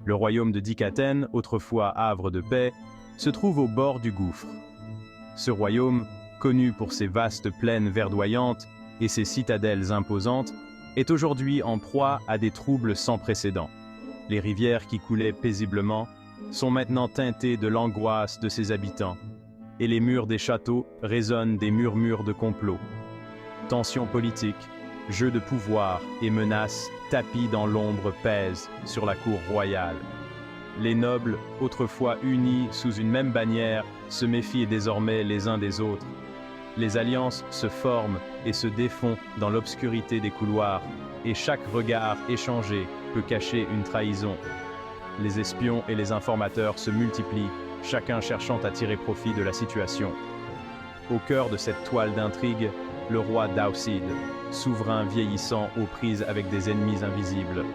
Le royaume de Dikaten, autrefois havre de paix, se trouve au bord du gouffre. Ce royaume, connu pour ses vastes plaines verdoyantes et ses citadelles imposantes, est aujourd'hui en proie à des troubles sans précédent. Les rivières qui coulaient paisiblement sont maintenant teintées de l'angoisse de ses habitants, et les murs des châteaux résonnent des murmures de complot. Tensions politiques, jeux de pouvoir et menaces tapis dans l'ombre pèsent sur la cour royale. Les nobles, autrefois unis sous une même bannière, se méfient désormais les uns des autres. Les alliances se forment et se défont dans l'obscurité des couloirs, et chaque regard échangé peut cacher une trahison. Les espions et les informateurs se multiplient, chacun cherchant à tirer profit de la situation. Au cœur de cette toile d'intrigue, le roi Dausid, souverain vieillissant aux prises avec des ennemis invisibles.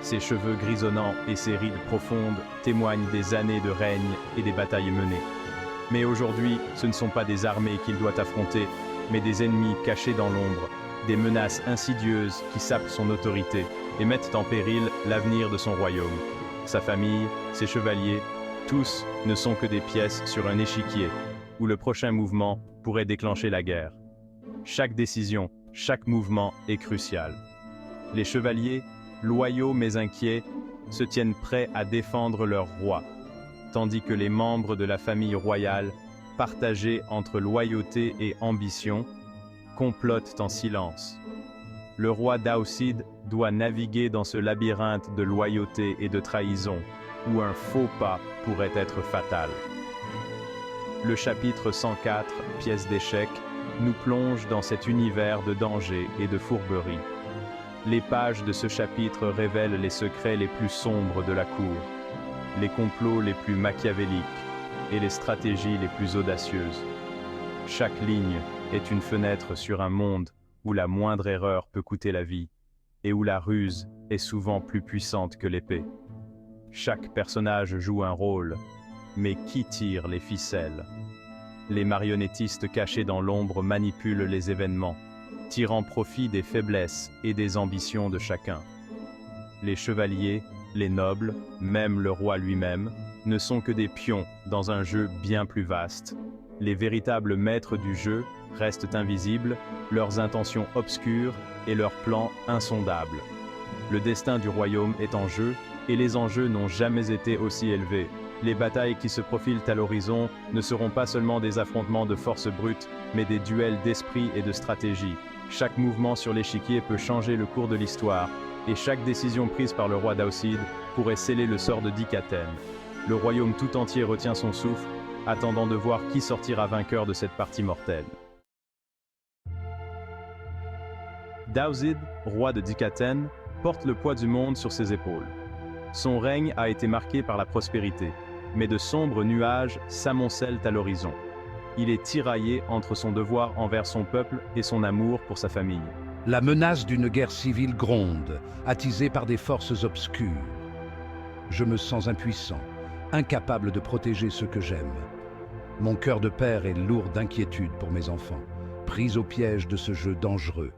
Ses cheveux grisonnants et ses rides profondes témoignent des années de règne et des batailles menées. Mais aujourd'hui, ce ne sont pas des armées qu'il doit affronter, mais des ennemis cachés dans l'ombre, des menaces insidieuses qui sapent son autorité et mettent en péril l'avenir de son royaume. Sa famille, ses chevaliers, tous ne sont que des pièces sur un échiquier, où le prochain mouvement pourrait déclencher la guerre. Chaque décision, chaque mouvement est crucial. Les chevaliers, loyaux mais inquiets, se tiennent prêts à défendre leur roi, tandis que les membres de la famille royale, partagés entre loyauté et ambition, complotent en silence. Le roi Dausid doit naviguer dans ce labyrinthe de loyauté et de trahison, où un faux pas pourrait être fatal. Le chapitre 104, pièce d'échecs, nous plonge dans cet univers de danger et de fourberie. Les pages de ce chapitre révèlent les secrets les plus sombres de la cour, les complots les plus machiavéliques et les stratégies les plus audacieuses. Chaque ligne est une fenêtre sur un monde où la moindre erreur peut coûter la vie et où la ruse est souvent plus puissante que l'épée. Chaque personnage joue un rôle, mais qui tire les ficelles? Les marionnettistes cachés dans l'ombre manipulent les événements, tirant profit des faiblesses et des ambitions de chacun. Les chevaliers, les nobles, même le roi lui-même, ne sont que des pions dans un jeu bien plus vaste. Les véritables maîtres du jeu restent invisibles, leurs intentions obscures et leurs plans insondables. Le destin du royaume est en jeu, et les enjeux n'ont jamais été aussi élevés. Les batailles qui se profilent à l'horizon ne seront pas seulement des affrontements de force brute, mais des duels d'esprit et de stratégie. Chaque mouvement sur l'échiquier peut changer le cours de l'histoire, et chaque décision prise par le roi Dausid pourrait sceller le sort de Dikaten. Le royaume tout entier retient son souffle, attendant de voir qui sortira vainqueur de cette partie mortelle. Dausid, roi de Dikaten, porte le poids du monde sur ses épaules. Son règne a été marqué par la prospérité, mais de sombres nuages s'amoncellent à l'horizon. Il est tiraillé entre son devoir envers son peuple et son amour pour sa famille. La menace d'une guerre civile gronde, attisée par des forces obscures. Je me sens impuissant, incapable de protéger ceux que j'aime. Mon cœur de père est lourd d'inquiétude pour mes enfants, pris au piège de ce jeu dangereux.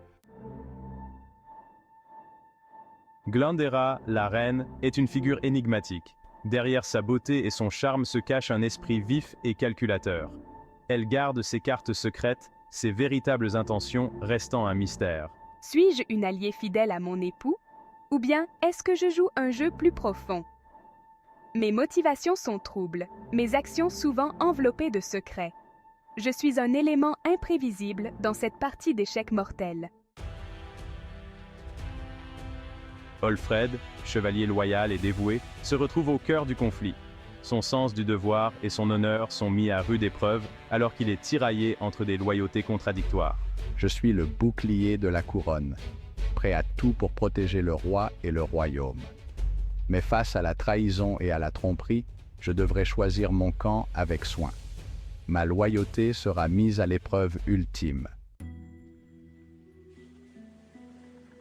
Glandera, la reine, est une figure énigmatique. Derrière sa beauté et son charme se cache un esprit vif et calculateur. Elle garde ses cartes secrètes, ses véritables intentions restant un mystère. Suis-je une alliée fidèle à mon époux? Ou bien est-ce que je joue un jeu plus profond? Mes motivations sont troubles, mes actions souvent enveloppées de secrets. Je suis un élément imprévisible dans cette partie d'échecs mortels. Olfred, chevalier loyal et dévoué, se retrouve au cœur du conflit. Son sens du devoir et son honneur sont mis à rude épreuve alors qu'il est tiraillé entre des loyautés contradictoires. Je suis le bouclier de la couronne, prêt à tout pour protéger le roi et le royaume. Mais face à la trahison et à la tromperie, je devrais choisir mon camp avec soin. Ma loyauté sera mise à l'épreuve ultime.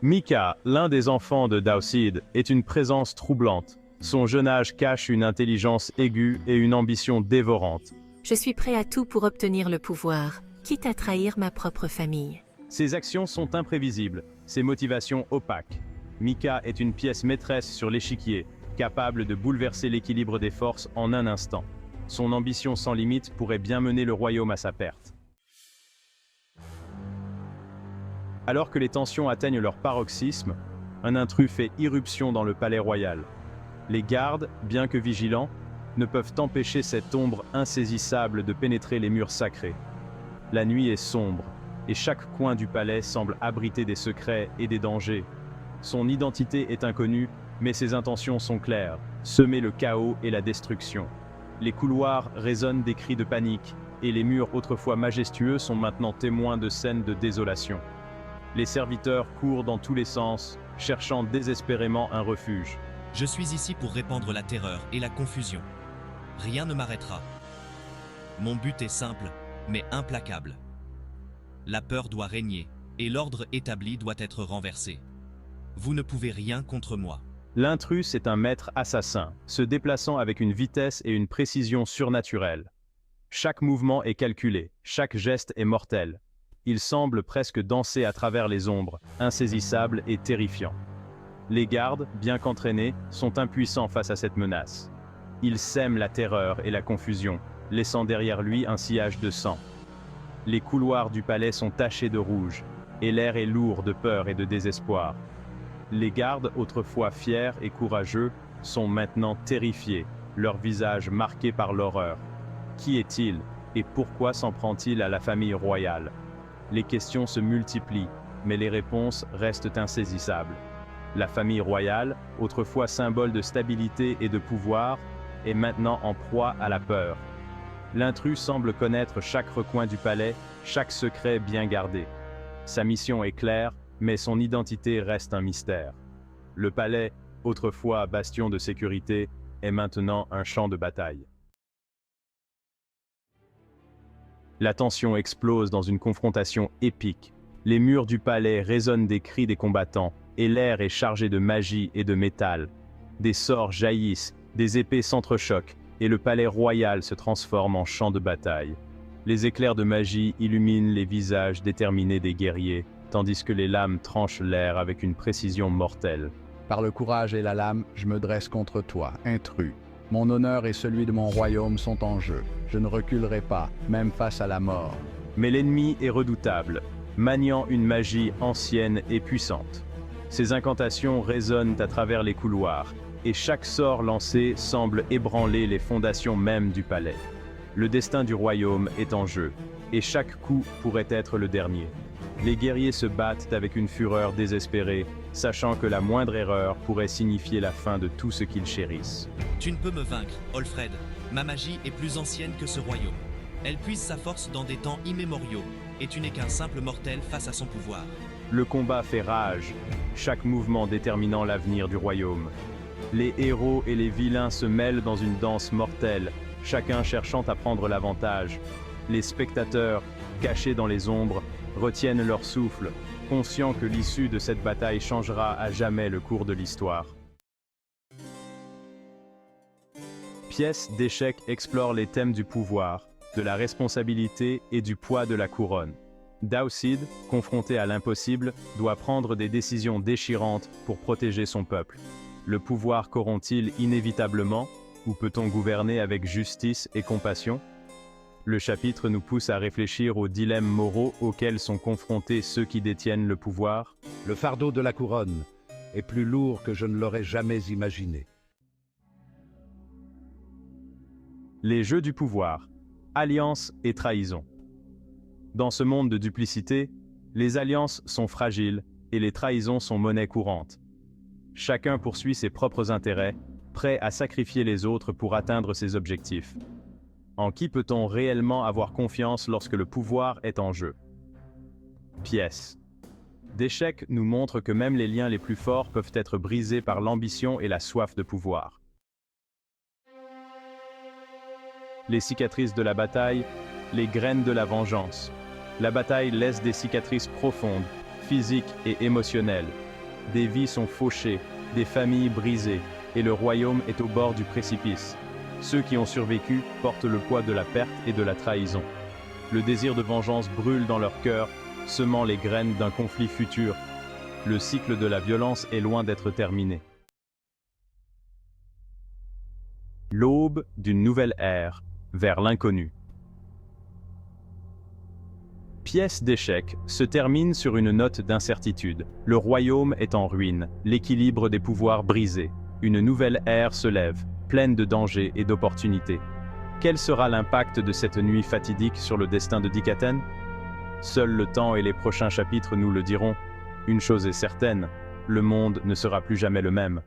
Mika, l'un des enfants de Dausid, est une présence troublante. Son jeune âge cache une intelligence aiguë et une ambition dévorante. Je suis prêt à tout pour obtenir le pouvoir, quitte à trahir ma propre famille. Ses actions sont imprévisibles, ses motivations opaques. Mika est une pièce maîtresse sur l'échiquier, capable de bouleverser l'équilibre des forces en un instant. Son ambition sans limite pourrait bien mener le royaume à sa perte. Alors que les tensions atteignent leur paroxysme, un intrus fait irruption dans le palais royal. Les gardes, bien que vigilants, ne peuvent empêcher cette ombre insaisissable de pénétrer les murs sacrés. La nuit est sombre, et chaque coin du palais semble abriter des secrets et des dangers. Son identité est inconnue, mais ses intentions sont claires, semer le chaos et la destruction. Les couloirs résonnent des cris de panique, et les murs autrefois majestueux sont maintenant témoins de scènes de désolation. Les serviteurs courent dans tous les sens, cherchant désespérément un refuge. Je suis ici pour répandre la terreur et la confusion. Rien ne m'arrêtera. Mon but est simple, mais implacable. La peur doit régner, et l'ordre établi doit être renversé. Vous ne pouvez rien contre moi. L'intrus est un maître assassin, se déplaçant avec une vitesse et une précision surnaturelles. Chaque mouvement est calculé, chaque geste est mortel. Il semble presque danser à travers les ombres, insaisissable et terrifiant. Les gardes, bien qu'entraînés, sont impuissants face à cette menace. Il sème la terreur et la confusion, laissant derrière lui un sillage de sang. Les couloirs du palais sont tachés de rouge, et l'air est lourd de peur et de désespoir. Les gardes, autrefois fiers et courageux, sont maintenant terrifiés, leur visage marqué par l'horreur. Qui est-il, et pourquoi s'en prend-il à la famille royale? Les questions se multiplient, mais les réponses restent insaisissables. La famille royale, autrefois symbole de stabilité et de pouvoir, est maintenant en proie à la peur. L'intrus semble connaître chaque recoin du palais, chaque secret bien gardé. Sa mission est claire, mais son identité reste un mystère. Le palais, autrefois bastion de sécurité, est maintenant un champ de bataille. La tension explose dans une confrontation épique. Les murs du palais résonnent des cris des combattants, et l'air est chargé de magie et de métal. Des sorts jaillissent, des épées s'entrechoquent, et le palais royal se transforme en champ de bataille. Les éclairs de magie illuminent les visages déterminés des guerriers, tandis que les lames tranchent l'air avec une précision mortelle. Par le courage et la lame, je me dresse contre toi, intrus. Mon honneur et celui de mon royaume sont en jeu. Je ne reculerai pas, même face à la mort. Mais l'ennemi est redoutable, maniant une magie ancienne et puissante. Ses incantations résonnent à travers les couloirs, et chaque sort lancé semble ébranler les fondations mêmes du palais. Le destin du royaume est en jeu, et chaque coup pourrait être le dernier. Les guerriers se battent avec une fureur désespérée, sachant que la moindre erreur pourrait signifier la fin de tout ce qu'ils chérissent. Tu ne peux me vaincre, Alfred. Ma magie est plus ancienne que ce royaume. Elle puise sa force dans des temps immémoriaux, et tu n'es qu'un simple mortel face à son pouvoir. Le combat fait rage, chaque mouvement déterminant l'avenir du royaume. Les héros et les vilains se mêlent dans une danse mortelle, chacun cherchant à prendre l'avantage. Les spectateurs, cachés dans les ombres, retiennent leur souffle, conscients que l'issue de cette bataille changera à jamais le cours de l'histoire. Pièce d'échecs explore les thèmes du pouvoir, de la responsabilité et du poids de la couronne. Dowseed, confronté à l'impossible, doit prendre des décisions déchirantes pour protéger son peuple. Le pouvoir corrompt-il inévitablement, ou peut-on gouverner avec justice et compassion? Le chapitre nous pousse à réfléchir aux dilemmes moraux auxquels sont confrontés ceux qui détiennent le pouvoir. Le fardeau de la couronne est plus lourd que je ne l'aurais jamais imaginé. Les jeux du pouvoir, alliance et trahison. Dans ce monde de duplicité, les alliances sont fragiles et les trahisons sont monnaie courante. Chacun poursuit ses propres intérêts, prêt à sacrifier les autres pour atteindre ses objectifs. En qui peut-on réellement avoir confiance lorsque le pouvoir est en jeu? Pièce d'échecs nous montre que même les liens les plus forts peuvent être brisés par l'ambition et la soif de pouvoir. Les cicatrices de la bataille, les graines de la vengeance. La bataille laisse des cicatrices profondes, physiques et émotionnelles. Des vies sont fauchées, des familles brisées, et le royaume est au bord du précipice. Ceux qui ont survécu portent le poids de la perte et de la trahison. Le désir de vengeance brûle dans leur cœur, semant les graines d'un conflit futur. Le cycle de la violence est loin d'être terminé. L'aube d'une nouvelle ère, vers l'inconnu. Pièce d'échecs se termine sur une note d'incertitude. Le royaume est en ruine, l'équilibre des pouvoirs brisé. Une nouvelle ère se lève, pleine de dangers et d'opportunités. Quel sera l'impact de cette nuit fatidique sur le destin de Dikaten? Seul le temps et les prochains chapitres nous le diront. Une chose est certaine, le monde ne sera plus jamais le même.